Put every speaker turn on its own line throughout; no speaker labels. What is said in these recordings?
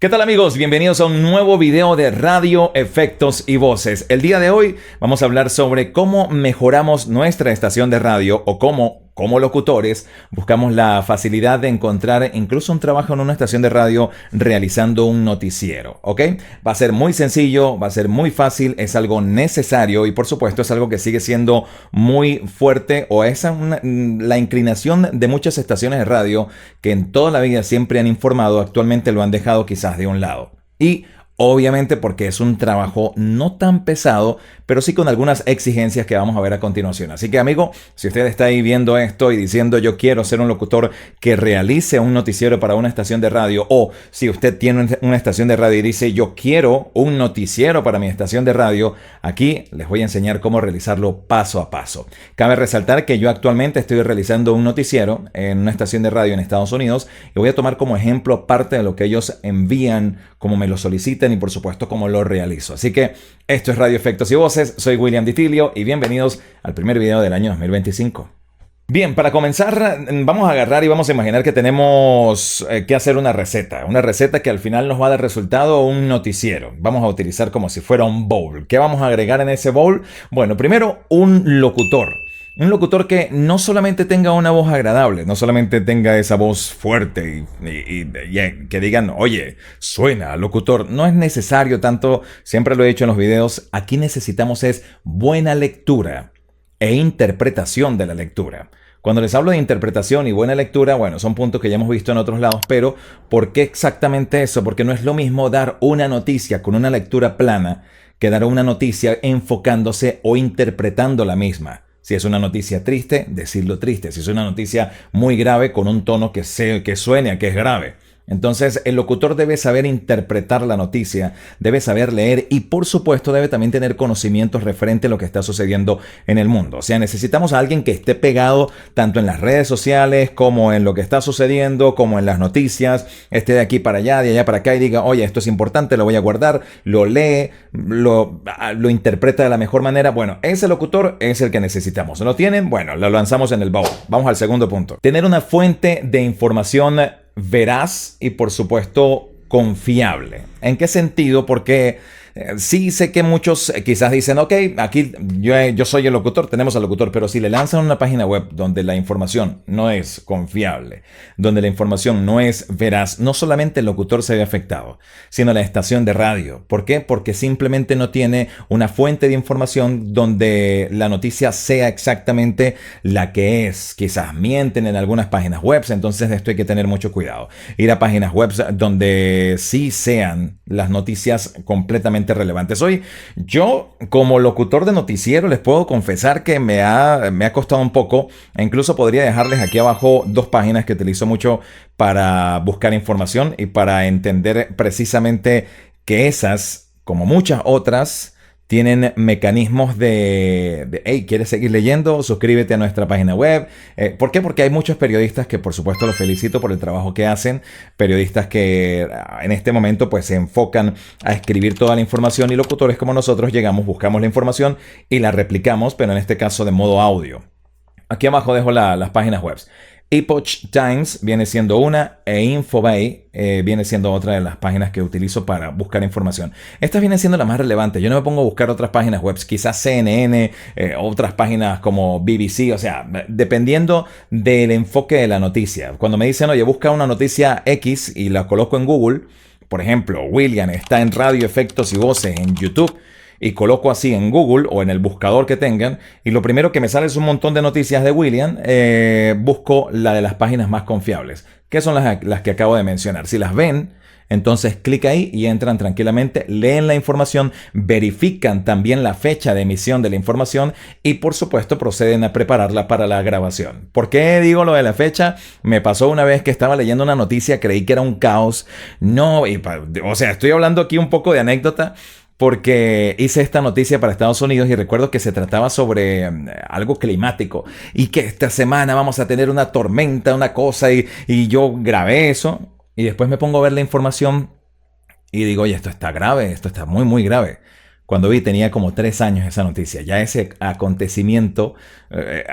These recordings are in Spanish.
¿Qué tal amigos? Bienvenidos a un nuevo video de Radio, Efectos y Voces. El día de hoy vamos a hablar sobre cómo mejoramos nuestra estación de radio o cómo, como locutores, buscamos la facilidad de encontrar incluso un trabajo en una estación de radio realizando un noticiero, ¿ok? Va a ser muy sencillo, va a ser muy fácil, es algo necesario y por supuesto es algo que sigue siendo muy fuerte o esa es la inclinación de muchas estaciones de radio que en toda la vida siempre han informado, actualmente lo han dejado quizás de un lado. Y obviamente porque es un trabajo no tan pesado, pero sí con algunas exigencias que vamos a ver a continuación. Así que amigo, si usted está ahí viendo esto y diciendo yo quiero ser un locutor que realice un noticiero para una estación de radio, o si usted tiene una estación de radio y dice yo quiero un noticiero para mi estación de radio, aquí les voy a enseñar cómo realizarlo paso a paso. Cabe resaltar que yo actualmente estoy realizando un noticiero en una estación de radio en Estados Unidos y voy a tomar como ejemplo parte de lo que ellos envían, como me lo solicitan y por supuesto cómo lo realizo. Así que esto es Radio Efectos y Voces, soy William Di Tilio y bienvenidos al primer video del año 2025. Bien, para comenzar vamos a agarrar y vamos a imaginar que tenemos que hacer una receta que al final nos va a dar resultado un noticiero. Vamos a utilizar como si fuera un bowl. ¿Qué vamos a agregar en ese bowl? Bueno, primero un locutor. Un locutor que no solamente tenga una voz agradable, no solamente tenga esa voz fuerte y que digan, oye, suena locutor. No es necesario tanto, siempre lo he dicho en los videos, aquí necesitamos es buena lectura e interpretación de la lectura. Cuando les hablo de interpretación y buena lectura, bueno, son puntos que ya hemos visto en otros lados, pero ¿por qué exactamente eso? Porque no es lo mismo dar una noticia con una lectura plana que dar una noticia enfocándose o interpretando la misma. Si es una noticia triste, decirlo triste. Si es una noticia muy grave, con un tono que suene a que es grave. Entonces, el locutor debe saber interpretar la noticia, debe saber leer y, por supuesto, debe también tener conocimientos referente a lo que está sucediendo en el mundo. O sea, necesitamos a alguien que esté pegado tanto en las redes sociales como en lo que está sucediendo, como en las noticias, esté de aquí para allá, de allá para acá y diga, oye, esto es importante, lo voy a guardar, lo lee, lo interpreta de la mejor manera. Bueno, ese locutor es el que necesitamos. ¿Lo tienen? Bueno, lo lanzamos en el bowl. Vamos al segundo punto. Tener una fuente de información veraz y por supuesto confiable. ¿En qué sentido? Porque sí sé que muchos quizás dicen, ok, aquí yo soy el locutor, tenemos al locutor, pero si le lanzan una página web donde la información no es confiable, donde la información no es veraz, no solamente el locutor se ve afectado, sino la estación de radio. ¿Por qué? Porque simplemente no tiene una fuente de información donde la noticia sea exactamente la que es. Quizás mienten en algunas páginas web, entonces de esto hay que tener mucho cuidado. Ir a páginas web donde sí sean las noticias completamente relevantes. Hoy, yo como locutor de noticiero les puedo confesar que me ha costado un poco, e incluso podría dejarles aquí abajo dos páginas que utilizo mucho para buscar información y para entender precisamente que esas, como muchas otras, tienen mecanismos hey, ¿quieres seguir leyendo? Suscríbete a nuestra página web. ¿Por qué? Porque hay muchos periodistas que por supuesto los felicito por el trabajo que hacen. Periodistas que en este momento pues se enfocan a escribir toda la información y locutores como nosotros llegamos, buscamos la información y la replicamos, pero en este caso de modo audio. Aquí abajo dejo las páginas web. Epoch Times viene siendo una e Infobay viene siendo otra de las páginas que utilizo para buscar información. Estas vienen siendo las más relevantes. Yo no me pongo a buscar otras páginas web, quizás CNN, otras páginas como BBC, o sea, dependiendo del enfoque de la noticia. Cuando me dicen, oye, busca una noticia X y la coloco en Google, por ejemplo, William está en Radio, Efectos y Voces en YouTube, y coloco así en Google o en el buscador que tengan y lo primero que me sale es un montón de noticias de William, busco la de las páginas más confiables, que son las que acabo de mencionar. Si las ven, entonces clic ahí y entran tranquilamente, leen la información, verifican también la fecha de emisión de la información y por supuesto proceden a prepararla para la grabación. ¿Por qué digo lo de la fecha? Me pasó una vez que estaba leyendo una noticia, creí que era un caos. No, o sea, estoy hablando aquí un poco de anécdota, porque hice esta noticia para Estados Unidos y recuerdo que se trataba sobre algo climático y que esta semana vamos a tener una tormenta, una cosa y yo grabé eso y después me pongo a ver la información y digo, oye, esto está grave, esto está muy, muy grave. Cuando vi tenía como 3 años esa noticia. Ya ese acontecimiento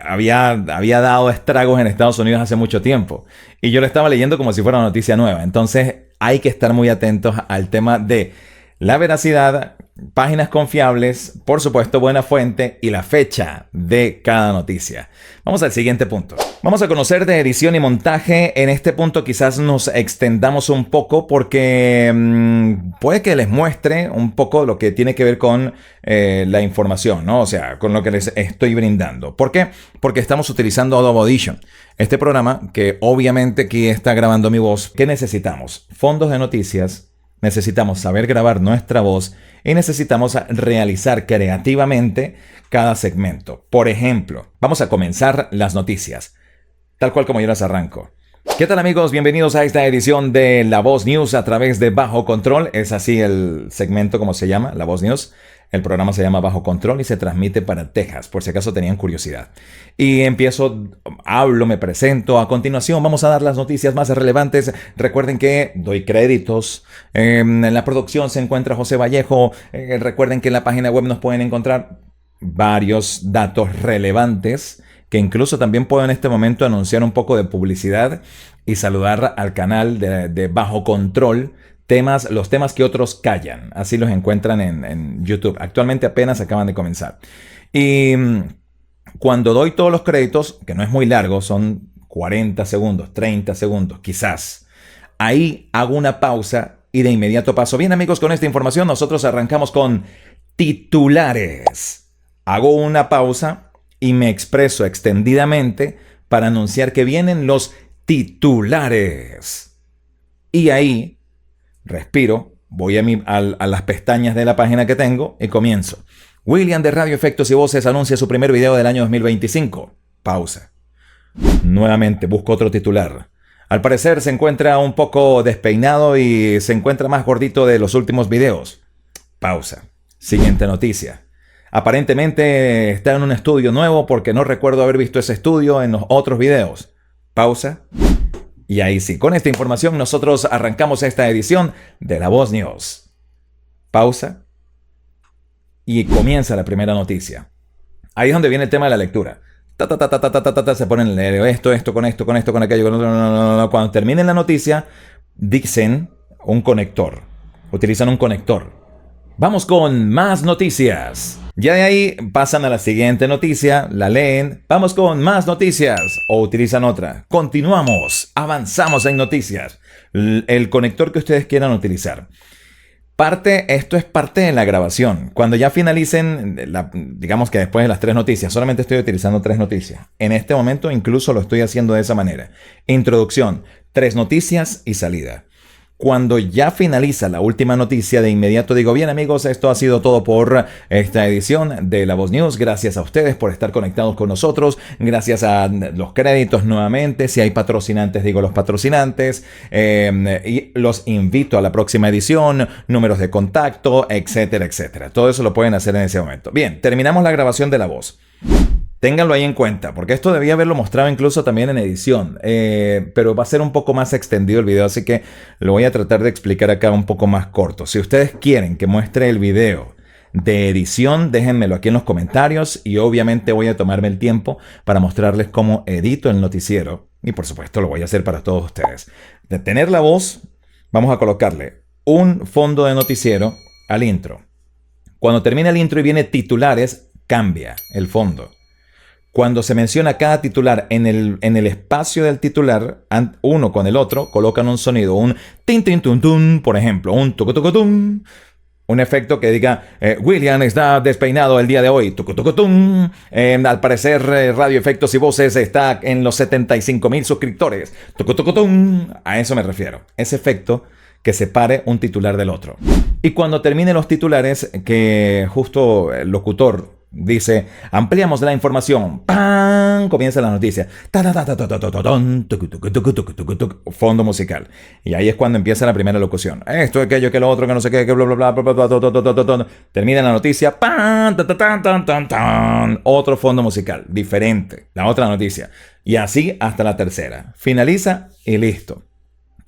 había dado estragos en Estados Unidos hace mucho tiempo. Y yo lo estaba leyendo como si fuera una noticia nueva. Entonces hay que estar muy atentos al tema de la veracidad, páginas confiables, por supuesto buena fuente y la fecha de cada noticia. Vamos al siguiente punto. Vamos a conocer de edición y montaje. En este punto quizás nos extendamos un poco porque puede que les muestre un poco lo que tiene que ver con la información, ¿no? O sea, con lo que les estoy brindando. ¿Por qué? Porque estamos utilizando Adobe Audition. Este programa que obviamente aquí está grabando mi voz. ¿Qué necesitamos? Fondos de noticias. Necesitamos saber grabar nuestra voz y necesitamos realizar creativamente cada segmento. Por ejemplo, vamos a comenzar las noticias, tal cual como yo las arranco. ¿Qué tal, amigos? Bienvenidos a esta edición de La Voz News a través de Bajo Control. Es así el segmento como se llama, La Voz News. El programa se llama Bajo Control y se transmite para Texas, por si acaso tenían curiosidad. Y empiezo, hablo, me presento. A continuación vamos a dar las noticias más relevantes. Recuerden que doy créditos. En la producción se encuentra José Vallejo. Recuerden que en la página web nos pueden encontrar varios datos relevantes que incluso también puedo en este momento anunciar un poco de publicidad y saludar al canal de Bajo Control. Los temas que otros callan. Así los encuentran en YouTube. Actualmente apenas acaban de comenzar. Y cuando doy todos los créditos, que no es muy largo, son 40 segundos, 30 segundos, quizás. Ahí hago una pausa y de inmediato paso. Bien, amigos, con esta información nosotros arrancamos con titulares. Hago una pausa y me expreso extendidamente para anunciar que vienen los titulares. Y ahí respiro, voy a las pestañas de la página que tengo y comienzo. William de Radio Efectos y Voces anuncia su primer video del año 2025. Pausa. Nuevamente busco otro titular. Al parecer se encuentra un poco despeinado y se encuentra más gordito de los últimos videos. Pausa. Siguiente noticia. Aparentemente está en un estudio nuevo porque no recuerdo haber visto ese estudio en los otros videos. Pausa. Y ahí sí, con esta información nosotros arrancamos esta edición de La Voz News. Pausa. Y comienza la primera noticia. Ahí es donde viene el tema de la lectura. Se ponen a leer esto, con aquello. Cuando terminen la noticia, dicen un conector. Utilizan un conector. Vamos con más noticias. Ya de ahí pasan a la siguiente noticia, la leen, vamos con más noticias o utilizan otra. Continuamos, avanzamos en noticias. El conector que ustedes quieran utilizar. Esto es parte de la grabación. Cuando ya finalicen, digamos que después de las 3 noticias, solamente estoy utilizando 3 noticias. En este momento incluso lo estoy haciendo de esa manera. Introducción, 3 noticias y salida. Cuando ya finaliza la última noticia, de inmediato digo, bien, amigos, esto ha sido todo por esta edición de La Voz News. Gracias a ustedes por estar conectados con nosotros. Gracias a los créditos nuevamente. Si hay patrocinantes, digo los patrocinantes. Y los invito a la próxima edición, números de contacto, etcétera, etcétera. Todo eso lo pueden hacer en ese momento. Bien, terminamos la grabación de la voz. Ténganlo ahí en cuenta, porque esto debía haberlo mostrado incluso también en edición, pero va a ser un poco más extendido el video, así que lo voy a tratar de explicar acá un poco más corto. Si ustedes quieren que muestre el video de edición, déjenmelo aquí en los comentarios y obviamente voy a tomarme el tiempo para mostrarles cómo edito el noticiero. Y por supuesto lo voy a hacer para todos ustedes. De tener la voz, vamos a colocarle un fondo de noticiero al intro. Cuando termina el intro y viene titulares, cambia el fondo. Cuando se menciona cada titular en el espacio del titular, uno con el otro, colocan un sonido, un tin tin tun tun, por ejemplo, un tucu tucu tun, un efecto que diga William está despeinado el día de hoy, tucu tucu tun. Al parecer Radio Efectos y Voces está en los 75,000 suscriptores, tucu tucu tun. A eso me refiero, ese efecto que separe un titular del otro. Y cuando terminen los titulares, que justo el locutor dice, ampliamos la información. ¡Pam! Comienza la noticia. Fondo musical. Y ahí es cuando empieza la primera locución. Esto, aquello, que lo otro, que no sé qué, que bla, bla, bla, bla, bla, bla, bla. Termina la noticia. ¡Pam! Otro fondo musical. Diferente. La otra noticia. Y así hasta la tercera. Finaliza y listo.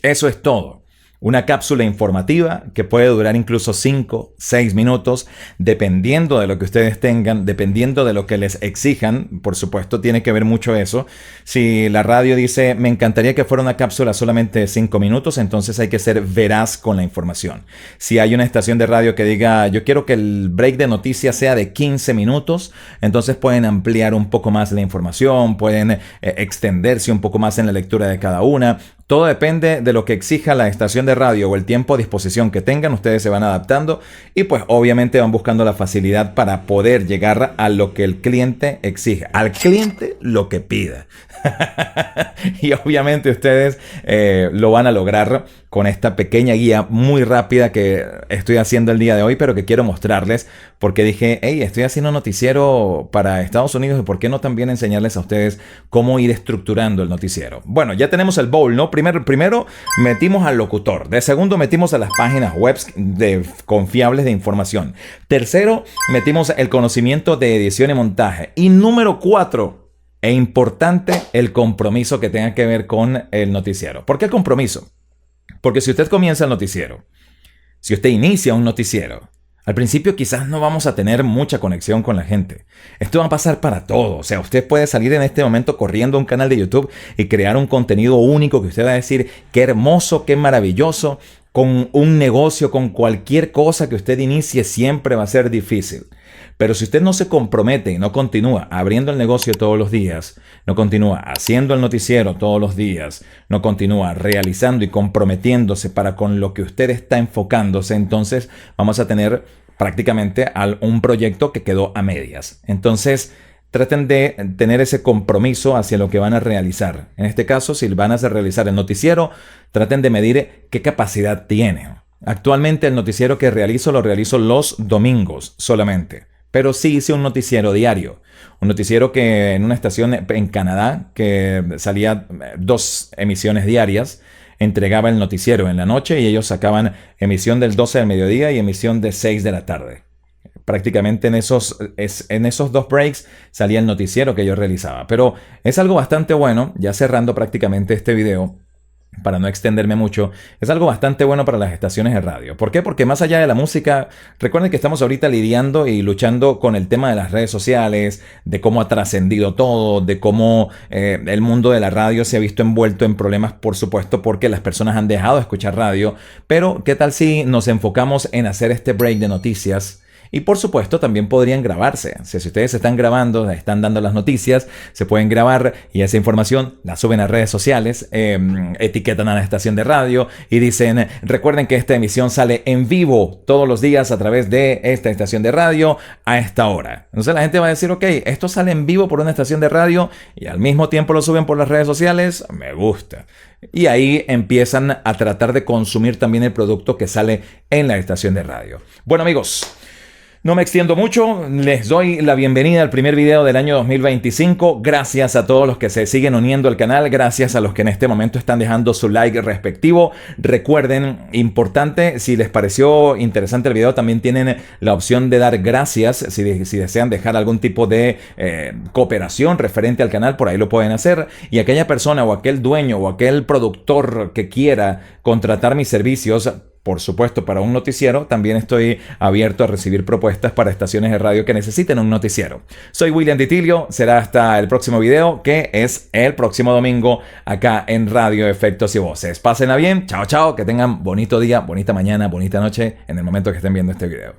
Eso es todo. Una cápsula informativa que puede durar incluso 5, 6 minutos, dependiendo de lo que ustedes tengan, dependiendo de lo que les exijan. Por supuesto, tiene que ver mucho eso. Si la radio dice, me encantaría que fuera una cápsula solamente de 5 minutos, entonces hay que ser veraz con la información. Si hay una estación de radio que diga, yo quiero que el break de noticias sea de 15 minutos, entonces pueden ampliar un poco más la información, pueden extenderse un poco más en la lectura de cada una. Todo depende de lo que exija la estación de radio o el tiempo a disposición que tengan. Ustedes se van adaptando y pues obviamente van buscando la facilidad para poder llegar a lo que el cliente exija. Al cliente lo que pida. Y obviamente ustedes lo van a lograr con esta pequeña guía muy rápida que estoy haciendo el día de hoy, pero que quiero mostrarles porque dije, hey, estoy haciendo un noticiero para Estados Unidos y ¿por qué no también enseñarles a ustedes cómo ir estructurando el noticiero? Bueno, ya tenemos el bowl, ¿no? Primero metimos al locutor. De segundo metimos a las páginas web confiables de información. Tercero, metimos el conocimiento de edición y montaje. Y número 4, e importante, el compromiso que tenga que ver con el noticiero. ¿Por qué el compromiso? Porque si usted comienza el noticiero, si usted inicia un noticiero, al principio quizás no vamos a tener mucha conexión con la gente. Esto va a pasar para todo. O sea, usted puede salir en este momento corriendo a un canal de YouTube y crear un contenido único que usted va a decir, qué hermoso, qué maravilloso. Con un negocio, con cualquier cosa que usted inicie, siempre va a ser difícil. Pero si usted no se compromete y no continúa abriendo el negocio todos los días, no continúa haciendo el noticiero todos los días, no continúa realizando y comprometiéndose para con lo que usted está enfocándose, entonces vamos a tener prácticamente un proyecto que quedó a medias. Entonces, traten de tener ese compromiso hacia lo que van a realizar. En este caso, si van a realizar el noticiero, traten de medir qué capacidad tienen. Actualmente el noticiero que realizo lo realizo los domingos solamente. Pero sí hice un noticiero diario. Un noticiero que en una estación en Canadá que salía 2 emisiones diarias, entregaba el noticiero en la noche y ellos sacaban emisión del 12 del mediodía y emisión de 6 de la tarde. Prácticamente en esos 2 breaks salía el noticiero que yo realizaba. Pero es algo bastante bueno, ya cerrando prácticamente este video, para no extenderme mucho, es algo bastante bueno para las estaciones de radio. ¿Por qué? Porque más allá de la música, recuerden que estamos ahorita lidiando y luchando con el tema de las redes sociales, de cómo ha trascendido todo, de cómo el mundo de la radio se ha visto envuelto en problemas, por supuesto, porque las personas han dejado de escuchar radio. Pero, ¿qué tal si nos enfocamos en hacer este break de noticias? Y por supuesto también podrían grabarse. Si ustedes están grabando, están dando las noticias, se pueden grabar y esa información la suben a redes sociales, etiquetan a la estación de radio y dicen, recuerden que esta emisión sale en vivo todos los días a través de esta estación de radio a esta hora. Entonces la gente va a decir, ok, esto sale en vivo por una estación de radio y al mismo tiempo lo suben por las redes sociales, me gusta. Y ahí empiezan a tratar de consumir también el producto que sale en la estación de radio. Bueno amigos, no me extiendo mucho, les doy la bienvenida al primer video del año 2025. Gracias a todos los que se siguen uniendo al canal, gracias a los que en este momento están dejando su like respectivo. Recuerden, importante, si les pareció interesante el video, también tienen la opción de dar gracias. Si desean dejar algún tipo de cooperación referente al canal, por ahí lo pueden hacer. Y aquella persona o aquel dueño o aquel productor que quiera contratar mis servicios, por supuesto, para un noticiero, también estoy abierto a recibir propuestas para estaciones de radio que necesiten un noticiero. Soy William Titilio, será hasta el próximo video, que es el próximo domingo, acá en Radio Efectos y Voces. Pásenla bien, chao, chao, que tengan bonito día, bonita mañana, bonita noche, en el momento que estén viendo este video.